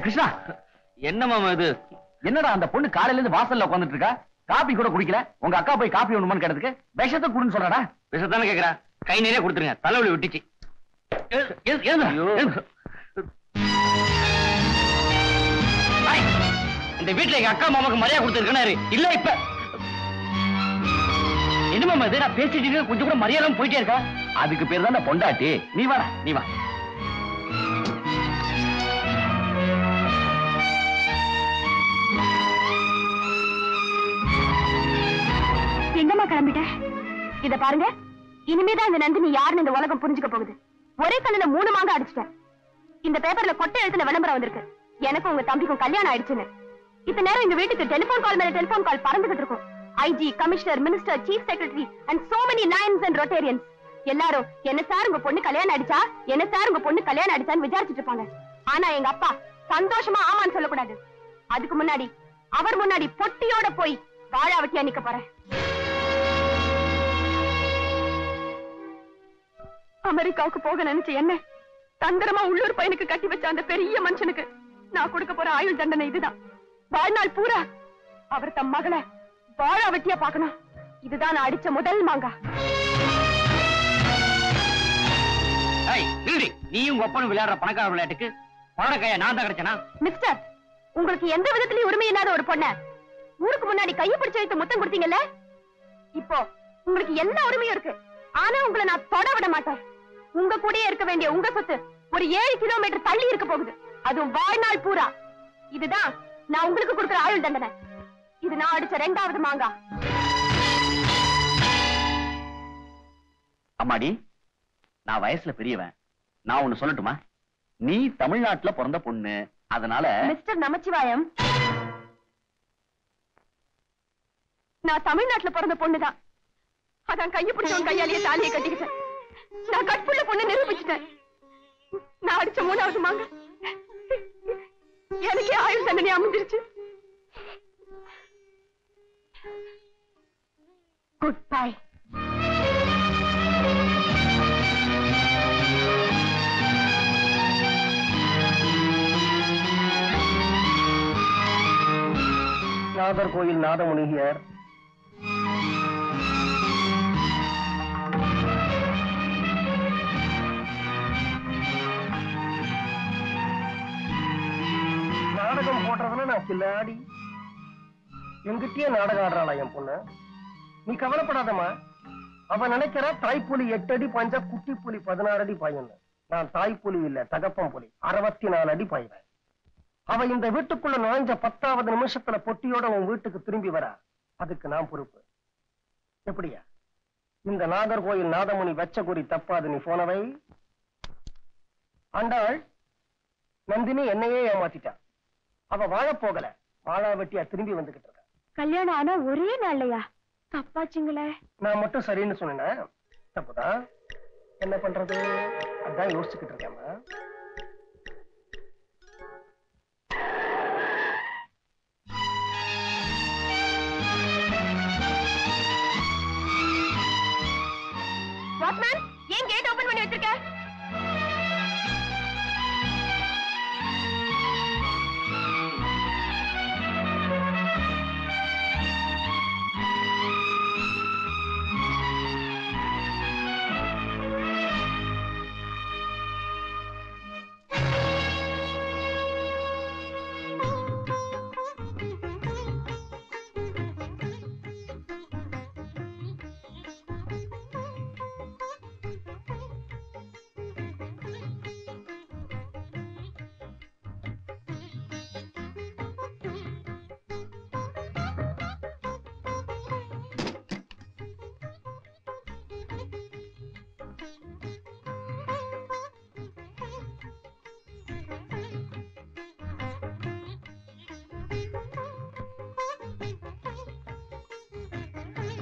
கிருஷ்ணா, என்ன மாமா இது? என்னடா அந்த பொண்ணு காலையில இருந்து வாசல்ல உட்கார்ந்துட்டு இருக்கா, காபி கூட குடிக்கல. உங்க அக்கா போய் காபி ஒண்ணுமான்னு கேட்டதுக்கு விஷத்தை குடுன்னு சொல்றடா. விஷத்தானே கேக்குறா, கை நிறைய கொடுத்துருங்க, தலைவலி விட்டுச்சு. இந்த வீட்டுல எங்க அக்கா மாமாக்கு மரியாதை கொடுத்துருக்காரு இல்ல. இப்ப என்ன மாமா இது? நான் பேசிட்டு கொஞ்சம் கூட மரியாதை போயிட்டே இருக்கா. அதுக்கு பேர் தான் பொண்டாட்டி. நீ வாடா, நீ வா. எங்கம்மா கிளம்பிட்ட? இத பாருங்க, இனிமேதான் இந்த நந்தினி யாருன்னு இந்த உலகம் புரிஞ்சுக்க போகுது. ஒரே கல்லுல 3 மாங்காய் அடிச்சிட்டேன். இந்த பேப்பர்ல கொட்டை எழுத்துல விளம்பரம் வந்திருக்கு, எனக்கும் உங்க தம்பிக்கும் கல்யாணம் ஆயிடுச்சுன்னு. இத்தனை நேரம் எங்க வீட்டுக்கு டெலிபோன் கால் மேல டெலிபோன் கால் பறந்துகிட்டு இருக்கும். IG, commissioner, minister, chief secretary and so many lions and rotarians எல்லாரும் என்ன சார் உங்க பொண்ணு கல்யாணம் அடிச்சா, என்ன சார் உங்க பொண்ணு கல்யாணம் அடிச்சான்னு விசாரிச்சுட்டு இருப்பாங்க. ஆனா எங்க அப்பா சந்தோஷமா ஆமான்னு சொல்லக்கூடாது. அதுக்கு முன்னாடி அவர் முன்னாடி பொட்டியோட போய் வாழா வெட்டியா நிக்க போறேன். அமெரிக்காவுக்கு போக நினைச்ச என்ன தந்திரமா உள்ளூர் பையனுக்கு கட்டி வச்ச அந்த பெரிய மனுஷனுக்கு நான் கொடுக்க போற ஆயுள் தண்டனை இதுதான். வாழ்நாள் பூரா அவர் தம் மகளை வாழா வெட்டியா பார்க்கணும். இதுதான் நான் அடிச்ச முதல் மாங்கா. நீயும் உங்க ஒப்பனும் விளையாடுற பணக்கார விளையாட்டுக்கு பணக்கையா நான் தான் கிடைச்சனா? மிஸ்டர், உங்களுக்கு எந்த விதத்திலயும் உரிமை இல்லாத ஒரு பொண்ண ஊருக்கு முன்னாடி கையை பிடிச்சு வைத்து முத்தம் கொடுத்தீங்கல்ல, இப்போ உங்களுக்கு எல்லா உரிமையும் இருக்கு. ஆனா உங்களை நான் தொட விட மாட்டேன். உங்க கூடயே இருக்க வேண்டிய உங்க சொத்து ஒரு 7 கிலோமீட்டர் தள்ளி இருக்க போகுது, அதுவும் வாழ்நாள் பூரா. இதுதான் நான் உங்களுக்கு கொடுக்கிற ஆயுள் தண்டனை. இது நான் அடிச்ச 2வது மாங்கா. அம்மாடி, நான் வயசுல பெரியவன், நான் ஒண்ணு சொல்லட்டுமா? நீ தமிழ்நாட்டுல பிறந்த பொண்ணு, அதனால மிஸ்டர் நமச்சிவாயம், நான் தமிழ்நாட்டுல பிறந்த பொண்ணுதான். அதான் கையை பிடிச்சவன் கையாலேயே தாலியை கட்டிக்கிட்டேன். நான் கற்புள்ள பொண்ணு நிரூபிச்சுட்டேன். நான் அடிச்ச 3வது மாங்க எனக்கே ஆயுள் தண்டனை அமைஞ்சிருச்சு. Goodbye. நாகர்கோயில் நாதமுனிகியர் நாடகம் போடுறதுல நான் கில்லாடி. எங்கிட்டயே நாடகம் ஆடுறாளா என் பொண்ணு? நீ கவலைப்படாதம்மா. அவ நினைக்கிற தாய்ப்புலி 8 அடி பாய்ஞ்சா குட்டி புலி 16 அடி பாயும். நான் தாய்ப்புலி இல்ல, தகப்பம் புலி 64 அடி பாய்வேன். அவ இந்த வீட்டுக்குள்ள நுழைஞ்ச 10வது நிமிஷத்துல பொட்டியோட உன் வீட்டுக்கு திரும்பி வர, அதுக்கு நான் பொறுப்பு. எப்படியா? இந்த நாகர்கோயில் நாதமுனி வெச்ச குறி தப்பாது. நீ போனவை ஆண்டாள் நந்தினி என்னையே ஏமாத்திட்டா. அவ வாழ போகல, வாழா வெட்டியா திரும்பி வந்துகிட்டு இருக்க. கல்யாணம் ஆனா ஒரே நாள்லையா? தப்பாச்சுங்களே. நான் மட்டும் சரின்னு சொன்னேன், தப்புதான். என்ன பண்றது? அதான் யோசிச்சுக்கிட்டு இருக்கேன். வாட்மேன், ஏன் கேட் ஓபன் பண்ணி வச்சிருக்க?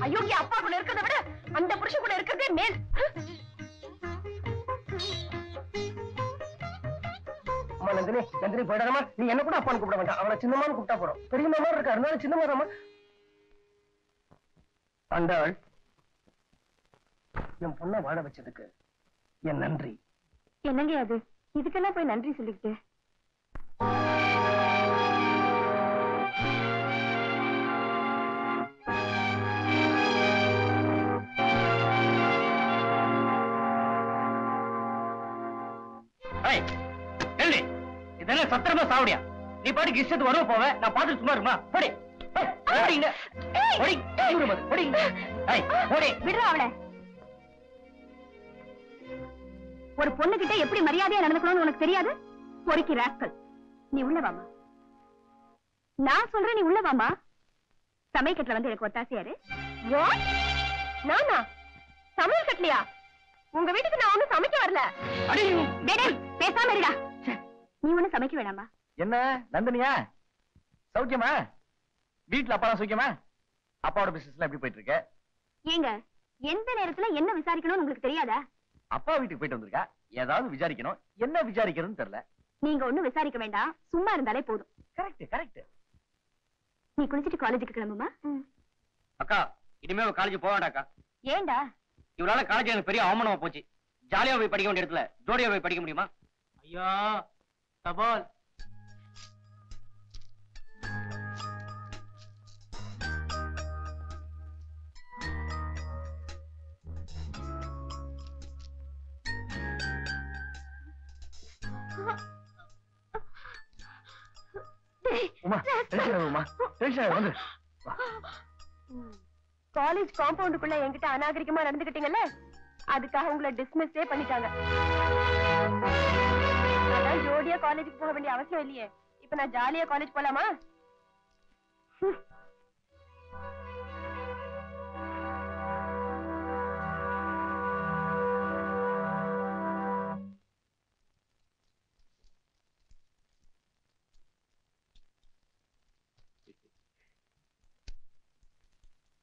அயோக்கிய அப்பா கூட இருக்கிறத விட அந்த புருஷன் கூட இருக்கிறதே மேல். அம்மா நந்தினி, நந்தினி போயிடாதம்மா. நீ என்ன கூட அப்பான்னு கூப்பிட வேண்டாம். அவனை சின்னமான்னு கூப்பிட்டா போறோம். பெரியம்மா மாதிரி இருக்கா, இருந்தாலும் சின்னமாதாம்மா. ஆண்டாள், என் பொண்ணை வாழ வச்சதுக்கு என் நன்றி. என்னங்க அது? இதுக்கெல்லாம் போய் நன்றி சொல்லிக்கிட்டு இதெல்லாம் சத்திரமா சாவடியா? நீ பாட்டுக்கு இஷ்டத்து வருவ போவ, நான் பாத்துட்டு சும்மா இருக்குமா? போடி விடுறா அவளை. ஒரு பொண்ணு கிட்ட எப்படி மரியாதையா நடந்துக்கணும்னு உனக்கு தெரியாது? பொறுக்கி ராஸ்கல். நீ உள்ள வாமா. நான் சொல்றேன், நீ உள்ள வாமா. சமையல் வந்து எனக்கு ஒத்தாசையாரு. நானா சமையல் கட்டலையா? உங்க வீட்டுக்கு நான் ஒண்ணும் சமைக்க வரல. பேசாம இருடா. நீ ஒண்ணும் சமைக்க வேணாமா? என்ன நந்தினியா, சௌக்கியமா? வீட்டுல அப்பா சௌக்கியமா? அப்பாவோட பிசினஸ்ல எப்படி போயிட்டு இருக்க? ஏங்க, எந்த நேரத்துல என்ன விசாரிக்கணும்னு உங்களுக்கு தெரியாதா? அப்பா வீட்டுக்கு போயிட்டு வந்திருக்கா, ஏதாவது விசாரிக்கணும். என்ன விசாரிக்கிறதுன்னு தெரியல. நீங்க ஒண்ணும் விசாரிக்க வேண்டாம், சும்மா இருந்தாலே போதும். Correct correct. நீ குளிச்சிட்டு காலேஜுக்கு கிளம்புமா? அக்கா, இனிமே காலேஜ் போக வேண்டாக்கா. ஏண்டா? இவரால காலேஜ் எனக்கு பெரிய அவமானமா போச்சு. ஜாலியா போய் படிக்க வேண்டிய இடத்துல ஜோடியா போய் படிக்க முடியுமா? ஐயா தபால். காலேஜ் காம்பவுண்டுக்குள்ள என்கிட்ட அநாகரிகமா நடந்துகிட்டீங்கல்ல, அதுக்காக உங்களை டிஸ்மிஸே பண்ணிட்டாங்க. அதான் ஜோடியா காலேஜுக்கு போக வேண்டிய அவசியம் இல்லையே. இப்ப நான் ஜாலியா காலேஜ் போலாமா?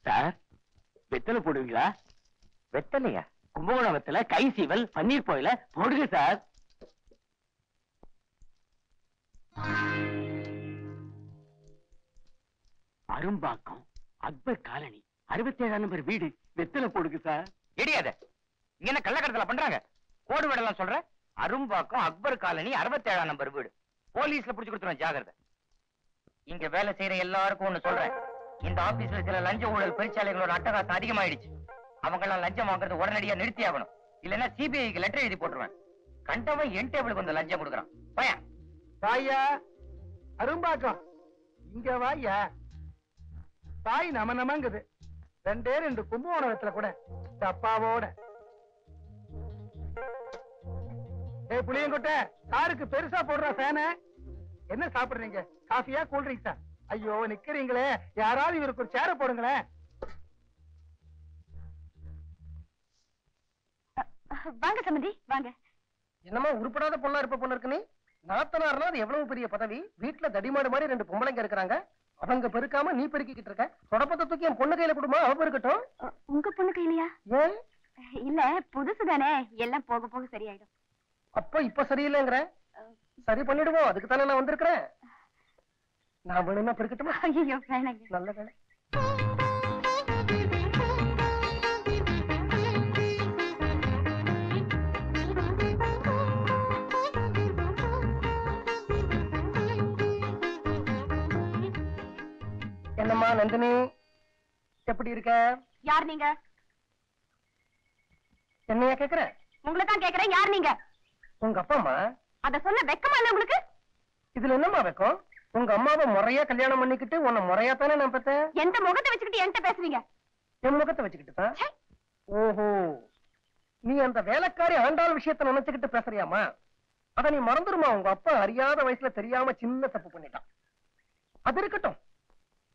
சார், வெத்தலை போடுவீங்களா? வெத்தலையா? கும்பகோணம் வெத்தலை, கை சீவல், பன்னீர் போயில போடுங்க சார். அரும்பாக்கம் அக்பர் காலனி 67ஆம் நம்பர் வீடு, வெத்தலை போடுங்க சார். இடியாத, இங்க என்ன கள்ளக்கடத்தல பண்றாங்க? கோடு வேடெல்லாம் சொல்ற? அரும்பாக்கம் அக்பர் காலனி 67ஆம் நம்பர் வீடு. போலீஸ்ல புடிச்சு கொடுத்துருவேன், ஜாகிரதை. இங்க வேலை செய்யற எல்லாருக்கும் ஒண்ணு சொல்றேன், இந்த ஆபீஸ்ல சில லஞ்ச ஊழல் பெருச்சாலைகளோட அட்டகாசம் அதிகமாயிடுச்சு. அவங்க எல்லாம் லஞ்சம் வாங்குறது உடனடியா நிறுத்தி ஆகணும். இல்லன்னா சிபிஐக்கு லெட்டர் எழுதி போட்டுருவேன். கண்டவன் என் டேபிளுக்கு வந்து லஞ்சம் கொடுக்குறான். பையன் வாயா அரும்பாக்கம், இங்க வாயா. தாய் நம நமங்குது. 2 கும்பகோணத்துல கூட டப்பாவோட. ஏய் புளியங்கொட்டை, காருக்கு பெருசா போடுற ஃபேன. என்ன சாப்பிடுறீங்க? காஃபியா கூல்ட்ரிங்ஸா? ஐயோ நிக்கிறீங்களே, யாராவது இவருக்கு ஒரு சேர போடுங்களேன். வாங்க சம்பந்தி, வாங்க. என்னமா உருப்படாத பொண்ணா இருப்ப பொண்ணு இருக்கு நீ? நாத்தனார்னா அது எவ்வளவு பெரிய பதவி. வீட்டுல தடிமாடு மாதிரி 2 பொம்பளைங்க இருக்கிறாங்க. அவங்க பெருக்காம நீ பெருக்கிட்டு இருக்க. தொடப்பத்தை தூக்கி என் பொண்ணு கையில கொடுமா, அவ பெருக்கட்டும். உங்க பொண்ணு கையிலையா? ஏன்? இல்ல, புதுசுதானே, எல்லாம் போக போக சரியாயிடும். அப்ப இப்ப சரியில்லைங்கிற? சரி பண்ணிடுவோம், அதுக்கு தானே நான் வந்திருக்கிறேன். நான் வேணும்னா பெருக்கட்டுமா? ஐயோ வேணாங்க. நல்ல வேலை. என்னம்மா நந்தினி, எப்படி இருக்க? யார் நீங்க? என்னையா கேக்குற? உங்களை தான் கேக்குறேன், யார் நீங்க? உங்க அப்பா அம்மா. அத சொல்ல வெக்கமா இல்ல உங்களுக்கு? இதுல என்னம்மா வெக்கம்? உங்க அம்மாவை முறையா கல்யாணம் பண்ணிக்கிட்டு உன்னை முறையா தானே நான் பார்த்தேன். எந்த முகத்தை வச்சுக்கிட்டு என்கிட்ட பேசுறீங்க? என் முகத்தை வச்சுக்கிட்டு தான். ஓஹோ, நீ அந்த வேலைக்காரி ஆண்டாள் விஷயத்த நினைச்சுக்கிட்டு பேசுறியாமா? அத நீ மறந்துருமா? உங்க அப்பா அறியாத வயசுல தெரியாம சின்ன தப்பு பண்ணிட்டான். அது இருக்கட்டும்,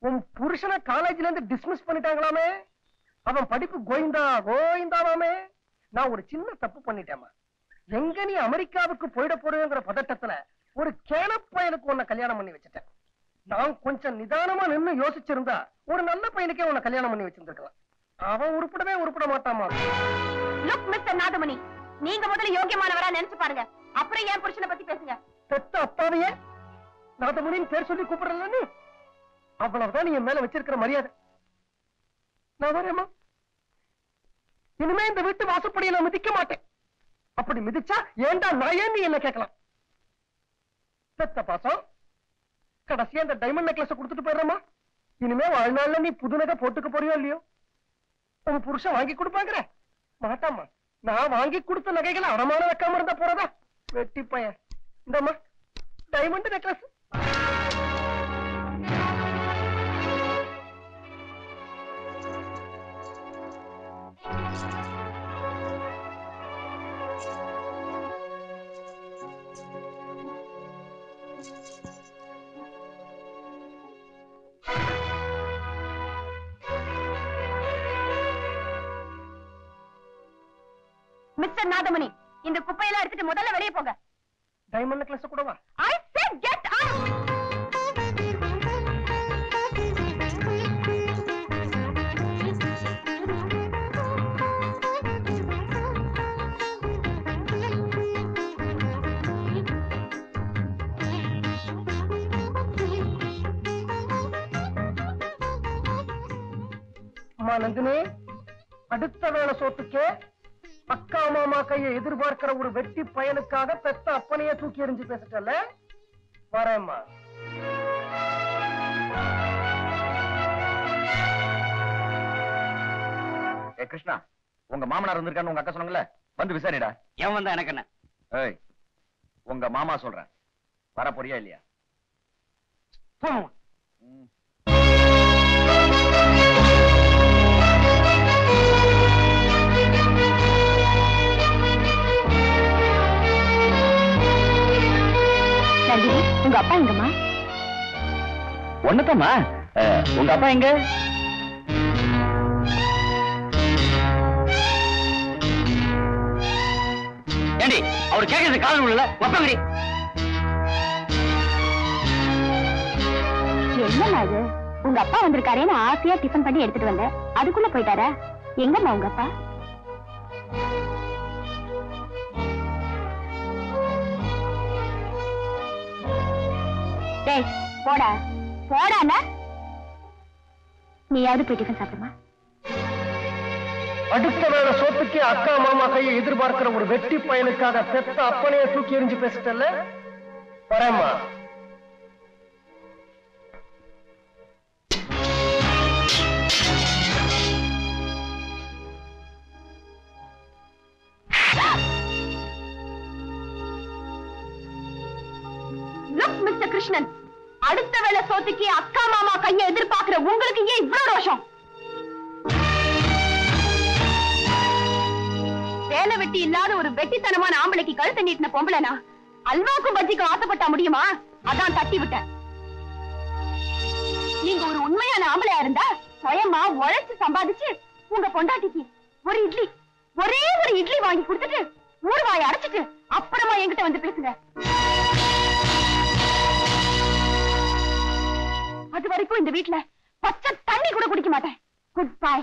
உன் புருஷனை காலேஜ்ல இருந்து டிஸ்மிஸ் பண்ணிட்டாங்களாமே, அவன் படிப்பு கோயிந்தா கோயிந்தாவாமே. நான் ஒரு சின்ன தப்பு பண்ணிட்டேமா. எங்க நீ அமெரிக்காவுக்கு போயிட போறேங்கிற பதட்டத்துல ஒரு கேனப்பயலுக்கு உன்னை கல்யாணம் பண்ணி வச்சுட்டேன். நான் கொஞ்சம் நிதானமா நின்னு யோசிச்சிருந்தா ஒரு நல்ல பையனுக்கே உன்னை கல்யாணம் பண்ணி வச்சிருந்திருக்கலாம். அவன் உருப்பட மாட்டாமா. லுக் மிஸ்டர் நாதமணி, நீங்க முதல்ல யோகியமானவரா நினைச்சு பாருங்க, அப்புறம் என் புருஷனை பத்தி பேசுங்க. பெத்த அப்பாவையே நாதமணின்னு பேர் சொல்லி கூப்பிடல நீ? அவ்வளவுதான் நீ என் மேல வச்சிருக்கிற மரியாதை. நான் வரேம்மா. இனிமே இந்த வீட்டு வாசப்படியை நான் மிதிக்க மாட்டேன். அப்படி மிதிச்சா ஏண்டா நான் ஏன் நீ என்ன கேட்கலாம். பெத்த பாசம், கடைசியா அந்த டைமண்ட் நெக்லஸ் கொடுத்துட்டு போயிடுறமா. இனிமே வாழ்நாள்ல நீ புது நகை போட்டுக்க போறியோ இல்லையோ? உன் புருஷன் வாங்கி கொடுப்பாங்கிற மாட்டாமா. நான் வாங்கி கொடுத்த நகைகளை அடமான வைக்காம இருந்தா போறதா? வெட்டி பையன். இந்தம்மா டைமண்ட் நெக்லஸ். மிஸ்டர் நாதமணி, இந்த குப்பையெல்லாம் எடுத்துட்டு முதல்ல வெளியே போங்க. டைமண்ட் நெக்லஸ் கூடவா? I said get out. அம்மா நந்தினி, அடுத்த வேளை சோத்துக்கே அக்கா மாமா கையை எதிர்பார்க்கிற ஒரு வெட்டி பயனுக்காக பெத்த அப்பனையே தூக்கி எறிஞ்சு பேசிட்டல. வரேம்மா. ஏ கிருஷ்ணா, உங்க மாமனார் வந்திருக்கான்னு உங்க அக்கா சொன்னாங்கல்ல, வந்து விசாரிடா. எவன் வந்தா எனக்கு என்ன? ஏய், உங்க மாமா சொல்றேன், வர போறியா இல்லையா? போமா. நந்தினி, உங்க அப்பா எங்கம்மா? ஒண்ணுதாம்மா. உங்க அப்பா எங்க? ஏண்டி அவர் கேட்கறது காதல் உள்ள ஒப்பங்கடி. என்னம்மா இது? உங்க அப்பா வந்திருக்காரேன்னு ஆசையா டிஃபன் பண்ணி எடுத்துட்டு வந்தேன், அதுக்குள்ள போயிட்டாரா? எங்கம்மா உங்க அப்பா? டேய் போடா போடாண்ணா. நீயாவது போய் டிஃபன் சாப்பிடுமா? அடுத்த வேளை சோத்துக்கே அக்கா மாமா கையை எதிர்பார்க்கிற ஒரு வெட்டி பயனுக்காக பெத்த அப்பனையே தூக்கி எறிஞ்சு பேசிட்டல. வரேம்மா. லுக் மிஸ்டர் கிருஷ்ணன், அடுத்த வேளை சோத்துக்கு அக்கா மாமா கையை எதிர்பார்க்கிற உங்களுக்கு ஏன் இவ்வளவு ரோஷம்? வேலை வெட்டி இல்லாத ஒரு வெட்டித்தனமான ஆம்பளைக்கு கழுத்தை நீட்டின பொம்பளைனா அல்வாக்கும் பஜ்ஜிக்கும் ஆசைப்பட்டா முடியுமா? அதான் தட்டி விட்டேன். நீங்க ஒரு உண்மையான ஆம்பளையா இருந்தா சுயமா உழைச்சு சம்பாதிச்சு உங்க பொண்டாட்டிக்கு ஒரு இட்லி, ஒரே ஒரு இட்லி வாங்கி கொடுத்துட்டு ஊறுகாயை அரைச்சிட்டு அப்புறமா என்கிட்ட வந்து பேசுங்க. அது வரைக்கும் இந்த வீட்டுல பச்சை தண்ணி கூட குடிக்க மாட்டேன். Good bye.